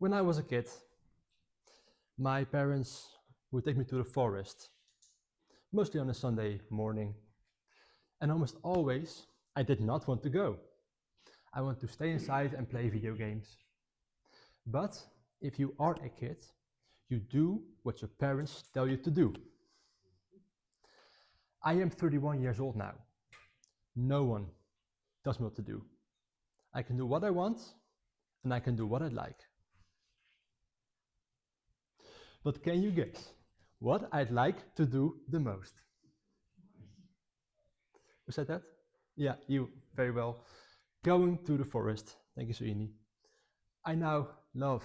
When I was a kid, my parents would take me to the forest, mostly on a Sunday morning. And almost always, I did not want to go. I want to stay inside and play video games. But if you are a kid, you do what your parents tell you to do. I am 31 years old now. No one tells me what to do. I can do what I want, and I can do what I like. But can you guess what I'd like to do the most? Who said that? Yeah, you, very well. Going to the forest. Thank you, Suini. I now love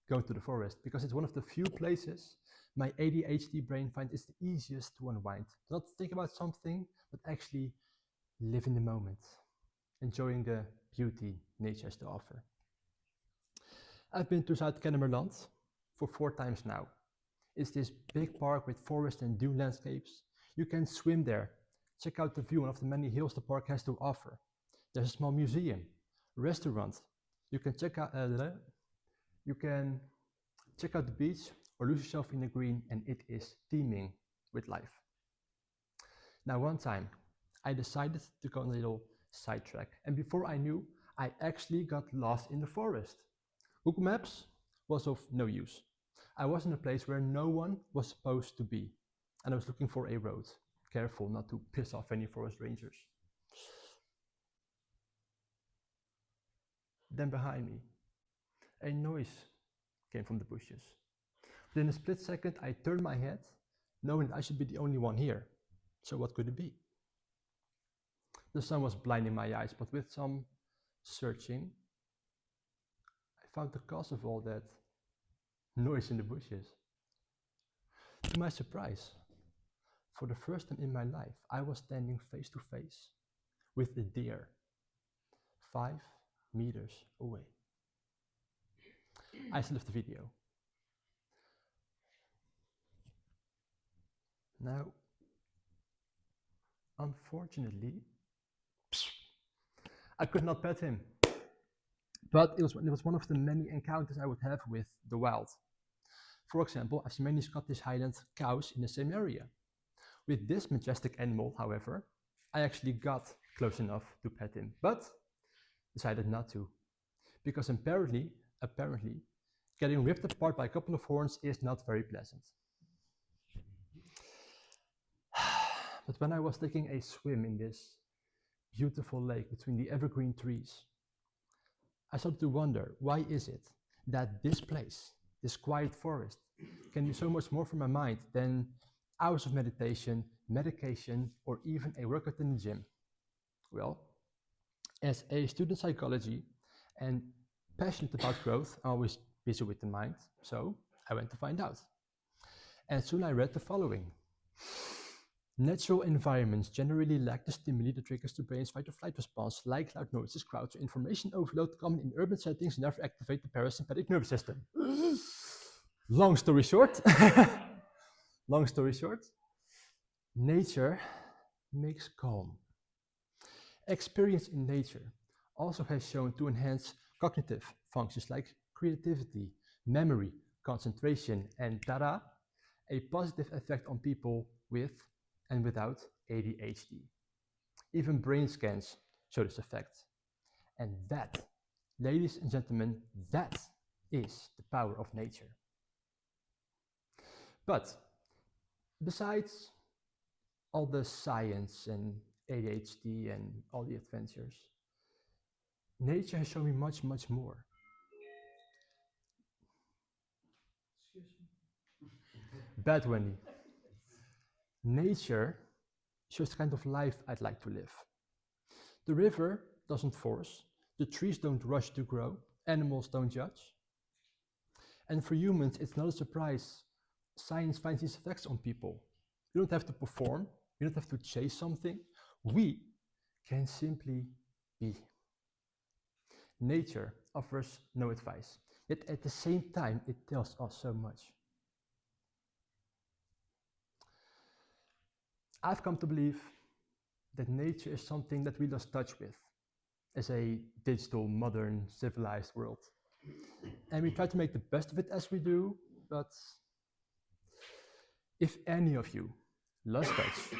going to the forest because it's one of the few places my ADHD brain finds it's the easiest to unwind. Not think about something, but actually live in the moment, enjoying the beauty nature has to offer. I've been to Zuid-Kennemerland for 4 times now. It's this big park with forest and dune landscapes. You can swim there, check out the view on of the many hills the park has to offer. There's a small museum, restaurant. You can check out the beach or lose yourself in the green, and it is teeming with life. Now, one time, I decided to go on a little sidetrack, and before I knew, I actually got lost in the forest. Google Maps was of no use. I was in a place where no one was supposed to be, and I was looking for a road. Careful not to piss off any forest rangers. Then behind me, a noise came from the bushes. Within a split second, I turned my head, knowing I should be the only one here. So what could it be? The sun was blinding my eyes, but with some searching, I found the cause of all that noise in the bushes. To my surprise, for the first time in my life, I was standing face to face with a deer, 5 meters away. I still have the video. Now, unfortunately, I could not pet him. But it was one of the many encounters I would have with the wild. For example, I've seen many Scottish Highland cows in the same area. With this majestic animal, however, I actually got close enough to pet him, but decided not to. Because apparently, getting ripped apart by a couple of horns is not very pleasant. But when I was taking a swim in this beautiful lake between the evergreen trees, I started to wonder, why is it that this place, this quiet forest, can do so much more for my mind than hours of meditation, medication, or even a workout in the gym? Well, as a student psychology and passionate about growth, I'm always busy with the mind, so I went to find out. And soon I read the following. Natural environments generally lack the stimuli that triggers the brain's fight or flight response, like loud noises, crowds, or information overload common in urban settings never activate the parasympathetic nervous system. Long story short, nature makes calm. Experience in nature also has shown to enhance cognitive functions like creativity, memory, concentration, and tada, a positive effect on people with and without ADHD. Even brain scans show this effect. And that, ladies and gentlemen, that is the power of nature. But besides all the science and ADHD and all the adventures, nature has shown me much, much more. Excuse me. Bad Wendy. Nature shows the kind of life I'd like to live. The river doesn't force, the trees don't rush to grow, animals don't judge. And for humans, it's not a surprise. Science finds these effects on people. You don't have to perform, you don't have to chase something. We can simply be. Nature offers no advice, yet at the same time, it tells us so much. I've come to believe that nature is something that we lost touch with as a digital, modern, civilized world. And we try to make the best of it as we do, but if any of you lost touch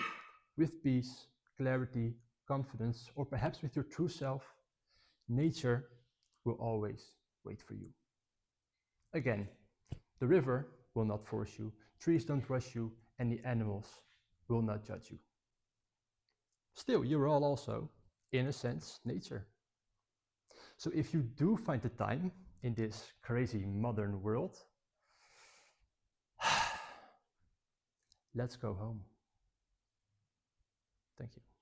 with peace, clarity, confidence, or perhaps with your true self, nature will always wait for you. Again, the river will not force you, trees don't rush you, and the animals will not judge you. Still, you're all also, in a sense, nature. So if you do find the time in this crazy modern world, let's go home. Thank you.